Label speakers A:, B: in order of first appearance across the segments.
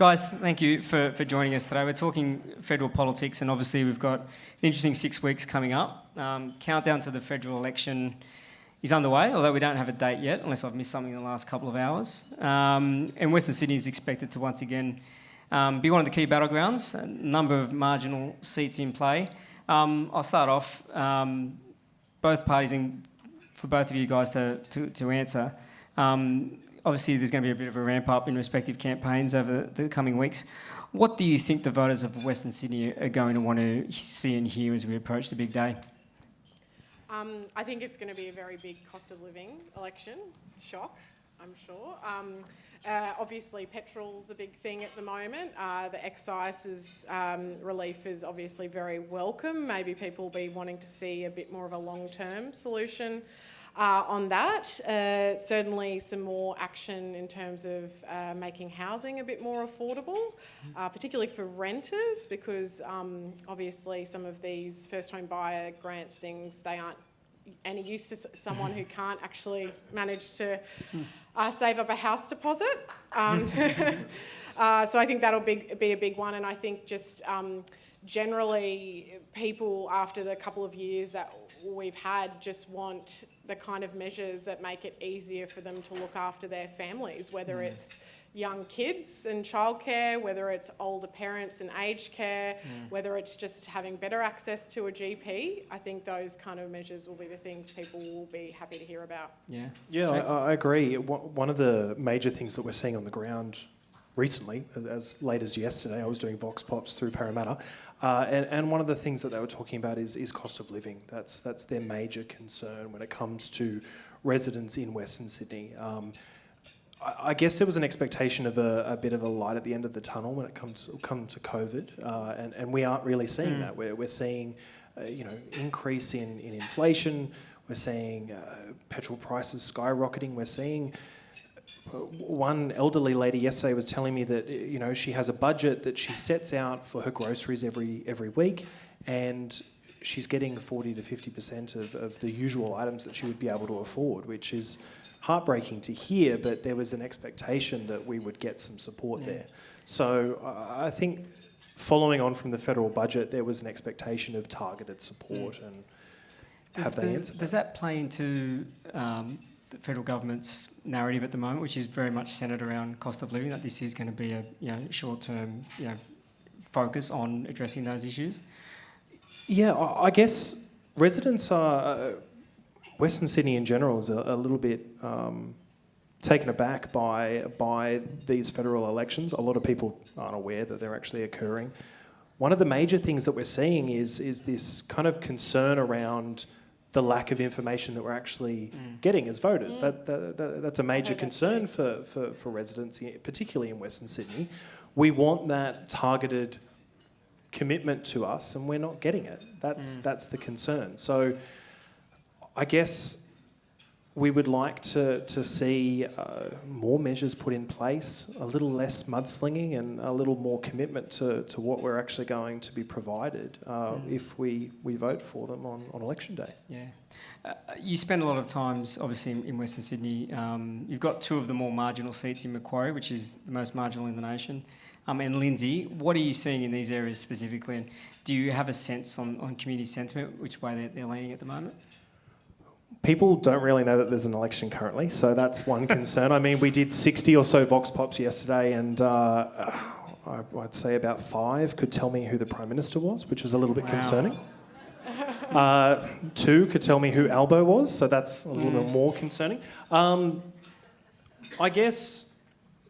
A: Guys, thank you for joining us today. We're talking federal politics, and obviously we've got an interesting 6 weeks coming up. Countdown to the federal election is underway, although we don't have a date yet, unless I've missed something in the last couple of hours. And Western Sydney is expected to once again be one of the key battlegrounds, a number of marginal seats in play. I'll start off, both parties, and for both of you guys to answer. Obviously, there's going to be a bit of a ramp up in respective campaigns over the coming weeks. What do you think the voters of Western Sydney are going to want to see and hear as we approach the big day?
B: I think it's going to be a very big cost of living election. Shock, I'm sure. Obviously, petrol's a big thing at the moment. The excise's relief is obviously very welcome. Maybe people will be wanting to see a bit more of a long-term solution on that. Certainly some more action in terms of making housing a bit more affordable, particularly for renters, because obviously some of these first home buyer grants things, they aren't any use to someone who can't actually manage to save up a house deposit. So I think that'll be a big one, and I think just generally people after the couple of years that we've had just want the kind of measures that make it easier for them to look after their families, whether it's young kids and childcare, whether it's older parents and aged care, whether it's just having better access to a GP. I think those kind of measures will be the things people will be happy to hear about.
C: Yeah, I agree. One of the major things that we're seeing on the ground recently, as late as yesterday, I was doing Vox Pops through Parramatta, and one of the things that they were talking about is cost of living. That's their major concern when it comes to residents in Western Sydney. I guess there was an expectation of a bit of a light at the end of the tunnel when it comes to COVID, and we aren't really seeing that. We're seeing, increase in inflation. We're seeing petrol prices skyrocketing. We're seeing one elderly lady yesterday was telling me that she has a budget that she sets out for her groceries every week, and she's getting 40 to 50% of the usual items that she would be able to afford, which is heartbreaking to hear, but there was an expectation that we would get some support there. So I think following on from the federal budget, there was an expectation of targeted support, and
A: does that play into the federal government's narrative at the moment, which is very much centred around cost of living, that this is going to be a short-term focus on addressing those issues?
C: Yeah, I guess residents are... Western Sydney in general is a little bit taken aback by these federal elections. A lot of people aren't aware that they're actually occurring. One of the major things that we're seeing is this kind of concern around the lack of information that we're actually getting as voters. That's a major concern for residents, particularly in Western Sydney. We want that targeted commitment to us, and we're not getting it. That's the concern. So I guess we would like to see more measures put in place, a little less mudslinging and a little more commitment to what we're actually going to be provided if we vote for them on election day.
A: Yeah. You spend a lot of times, obviously, in Western Sydney. You've got two of the more marginal seats in Macquarie, which is the most marginal in the nation, and Lindsay. What are you seeing in these areas specifically, and do you have a sense on community sentiment, which way they're leaning at the moment?
C: People don't really know that there's an election currently, so that's one concern. I mean, we did 60 or so Vox Pops yesterday, and I'd say about 5 could tell me who the Prime Minister was, which was a little bit concerning. 2 could tell me who Albo was, so that's a little bit more concerning. I guess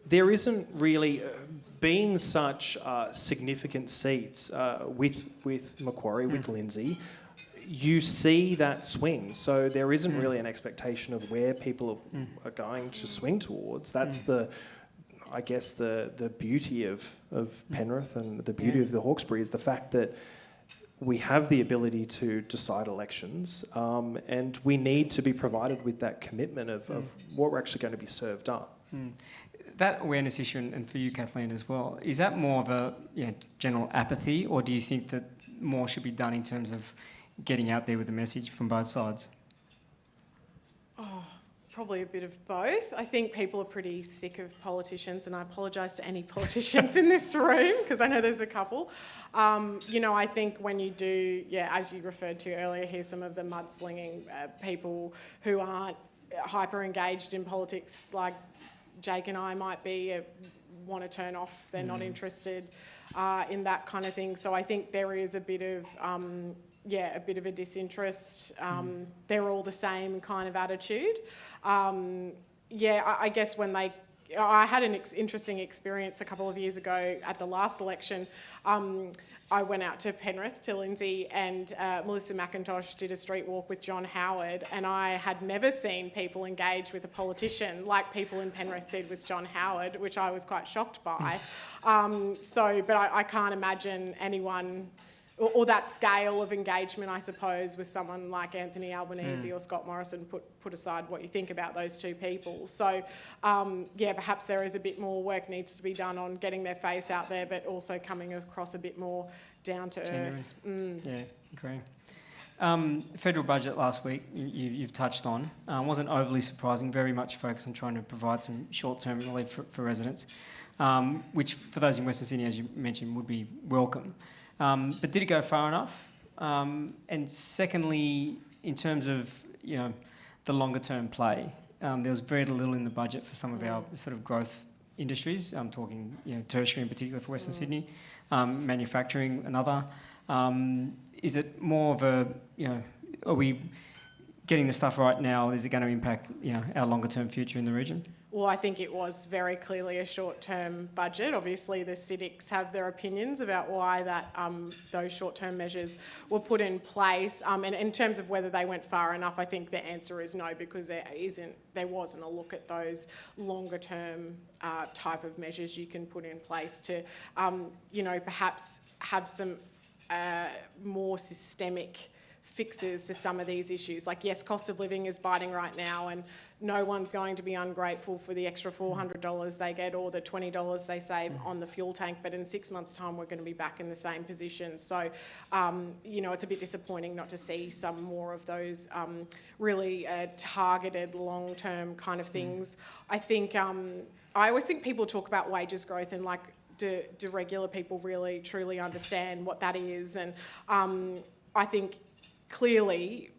C: there isn't really... being such significant seats with Macquarie, with Lindsay, you see that swing. So there isn't really an expectation of where people are going to swing towards. That's the beauty of Penrith and the beauty of the Hawkesbury is the fact that we have the ability to decide elections, and we need to be provided with that commitment of what we're actually going to be served up.
A: That awareness issue, and for you, Kathleen, as well, is that more of a general apathy, or do you think that more should be done in terms of getting out there with the message from both sides?
B: probably a bit of both. I think people are pretty sick of politicians, and I apologise to any politicians in this room because I know there's a couple. I think when you do, as you referred to earlier here, some of the mudslinging people who aren't hyper engaged in politics, like Jake and I might be, want to turn off. They're not interested in that kind of thing. So I think there is a bit of a bit of a disinterest. They're all the same kind of attitude. I guess I had an interesting experience a couple of years ago at the last election. I went out to Penrith to Lindsay, and Melissa McIntosh did a street walk with John Howard, and I had never seen people engage with a politician like people in Penrith did with John Howard, which I was quite shocked by. But I can't imagine anyone, or that scale of engagement, I suppose, with someone like Anthony Albanese or Scott Morrison, put aside what you think about those two people. So, perhaps there is a bit more work needs to be done on getting their face out there, but also coming across a bit more down to earth.
A: Yeah, agree. Federal budget last week, you've touched on, wasn't overly surprising, very much focused on trying to provide some short-term relief for residents, which for those in Western Sydney, as you mentioned, would be welcome. But did it go far enough? And secondly, in terms of the longer term play, there was very little in the budget for some of our sort of growth industries. I'm talking tertiary in particular for Western Sydney, manufacturing another. Is it more of a are we getting the stuff right now? Is it going to impact our longer term future in the region?
B: Well, I think it was very clearly a short-term budget. Obviously, the civics have their opinions about why those short-term measures were put in place. And in terms of whether they went far enough, I think the answer is no, because there wasn't a look at those longer-term type of measures you can put in place to, perhaps have some more systemic fixes to some of these issues. Like, yes, cost of living is biting right now, and no one's going to be ungrateful for the extra $400 they get or the $20 they save on the fuel tank, but in 6 months' time we're going to be back in the same position. So, it's a bit disappointing not to see some more of those really targeted long-term kind of things. I think, I always think people talk about wages growth and do regular people really truly understand what that is? And I think clearly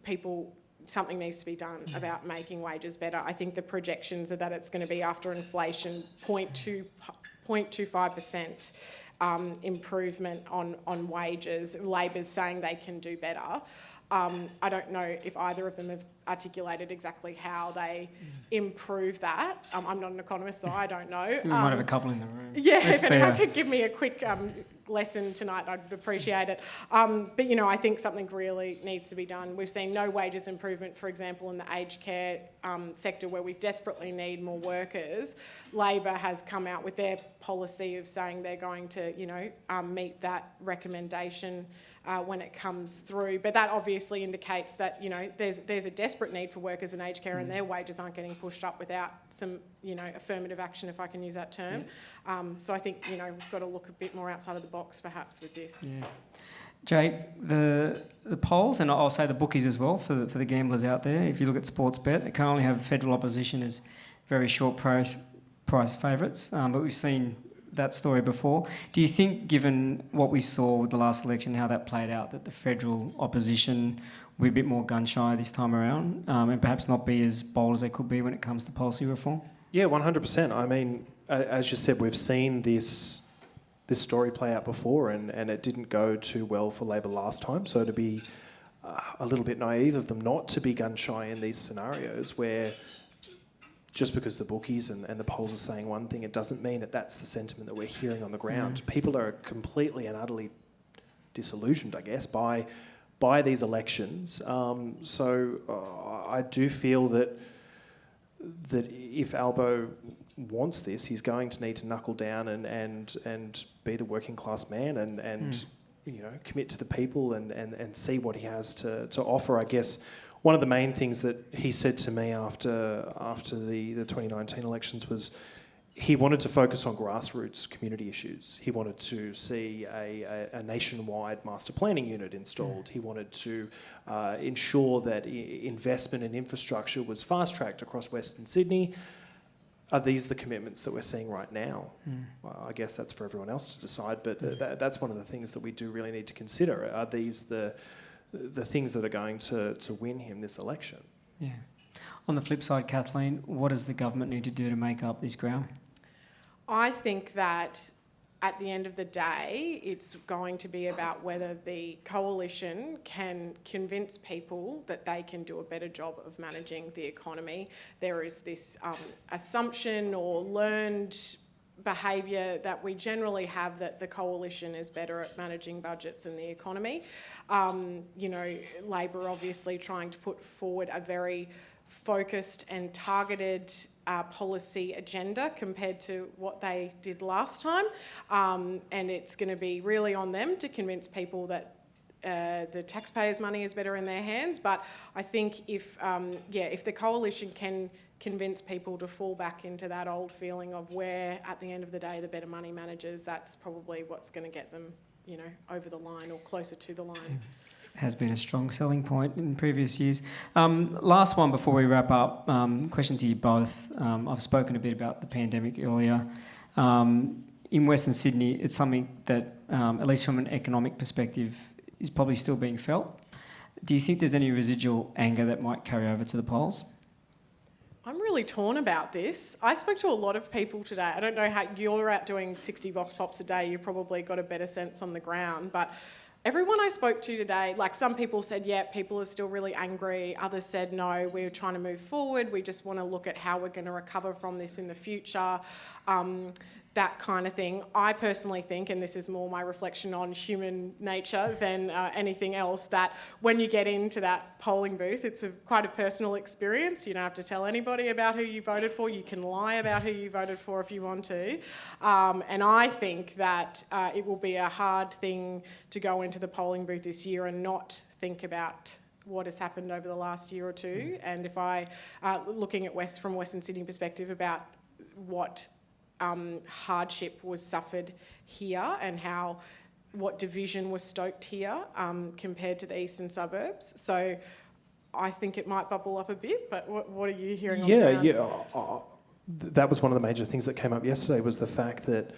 B: something needs to be done about making wages better. I think the projections are that it's going to be, after inflation, 0.25% improvement on wages. Labor's saying they can do better. I don't know if either of them have articulated exactly how they improve that. I'm not an economist, so I don't know.
A: We might have a couple in the room.
B: Yeah, if anyone could give me a quick lesson tonight, I'd appreciate it. But I think something really needs to be done. We've seen no wages improvement, for example, in the aged care sector, where we desperately need more workers. Labor has come out with their policy of saying they're going to, meet that recommendation when it comes through. But that obviously indicates that, there's a desperate need for workers in aged care, and their wages aren't getting pushed up without some, affirmative action, if I can use that term.
A: Yeah.
B: So I think, we've got to look a bit more outside of the box perhaps with this.
A: Yeah. Jake, the polls, and I'll say the bookies as well, for the gamblers out there, if you look at Sportsbet, they currently have federal opposition as very short price favourites, but we've seen that story before. Do you think, given what we saw with the last election, how that played out, that the federal opposition will be a bit more gun-shy this time around, and perhaps not be as bold as they could be when it comes to policy reform? Yeah,
C: 100%. I mean, as you said, we've seen this story play out before, and it didn't go too well for Labor last time, so to be a little bit naive of them not to be gun-shy in these scenarios where just because the bookies and the polls are saying one thing, it doesn't mean that that's the sentiment that we're hearing on the ground. People are completely and utterly disillusioned, I guess, by these elections. So I do feel that if Albo wants this, he's going to need to knuckle down and be the working class man and commit to the people and see what he has to offer. I guess one of the main things that he said to me after the 2019 elections was, he wanted to focus on grassroots community issues. He wanted to see a nationwide master planning unit installed. He wanted to ensure that investment in infrastructure was fast-tracked across Western Sydney. Are these the commitments that we're seeing right now? Well, I guess that's for everyone else to decide, but that's one of the things that we do really need to consider. Are these the things that are going to win him this election?
A: Yeah. On the flip side, Kathleen, what does the government need to do to make up this ground?
B: I think that at the end of the day, it's going to be about whether the coalition can convince people that they can do a better job of managing the economy. There is this assumption or learned behaviour that we generally have that the coalition is better at managing budgets and the economy. Labor obviously trying to put forward a very focused and targeted policy agenda compared to what they did last time, and it's going to be really on them to convince people that the taxpayers' money is better in their hands. But I think if the coalition can convince people to fall back into that old feeling of where, at the end of the day, the better money managers, that's probably what's going to get them, over the line or closer to the line.
A: Has been a strong selling point in previous years. Last one before we wrap up, question to you both. I've spoken a bit about the pandemic earlier. In Western Sydney, it's something that, at least from an economic perspective, is probably still being felt. Do you think there's any residual anger that might carry over to the polls?
B: I'm really torn about this. I spoke to a lot of people today. I don't know how you're out doing 60 vox pops a day. You've probably got a better sense on the ground, but everyone I spoke to today, like some people said, yeah, people are still really angry. Others said, no, we're trying to move forward. We just want to look at how we're going to recover from this in the future. That kind of thing. I personally think, and this is more my reflection on human nature than anything else, that when you get into that polling booth, it's quite a personal experience. You don't have to tell anybody about who you voted for. You can lie about who you voted for if you want to. And I think that it will be a hard thing to go into the polling booth this year and not think about what has happened over the last year or two. And if I, looking at from Western Sydney perspective, about what hardship was suffered here and what division was stoked here compared to the eastern suburbs. So I think it might bubble up a bit, but what are you hearing on the ground?
C: Yeah. That was one of the major things that came up yesterday, was the fact that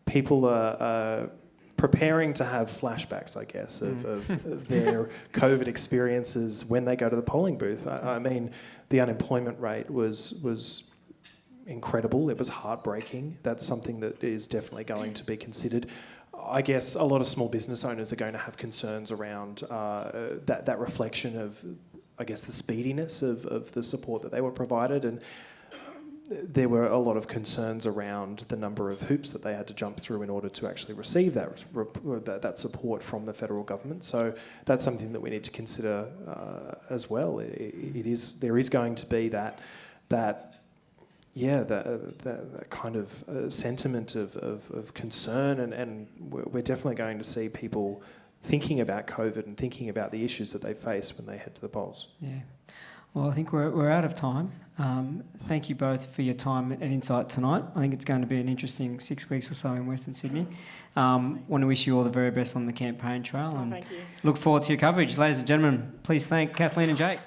C: people are preparing to have flashbacks, I guess, of their COVID experiences when they go to the polling booth. I mean, the unemployment rate was incredible. It was heartbreaking. That's something that is definitely going to be considered. I guess a lot of small business owners are going to have concerns around that reflection of, I guess, the speediness of the support that they were provided, and there were a lot of concerns around the number of hoops that they had to jump through in order to actually receive that support from the federal government. So that's something that we need to consider as well. There is going to be that kind of sentiment of concern, and we're definitely going to see people thinking about COVID and thinking about the issues that they face when they head to the polls. Yeah.
A: Well, I think we're out of time. Thank you both for your time and insight tonight. I think it's going to be an interesting 6 weeks or so in Western Sydney. Want to wish you all the very best on the campaign trail, and
B: thank you.
A: Look forward to your coverage. Ladies and gentlemen, please thank Kathleen and Jake.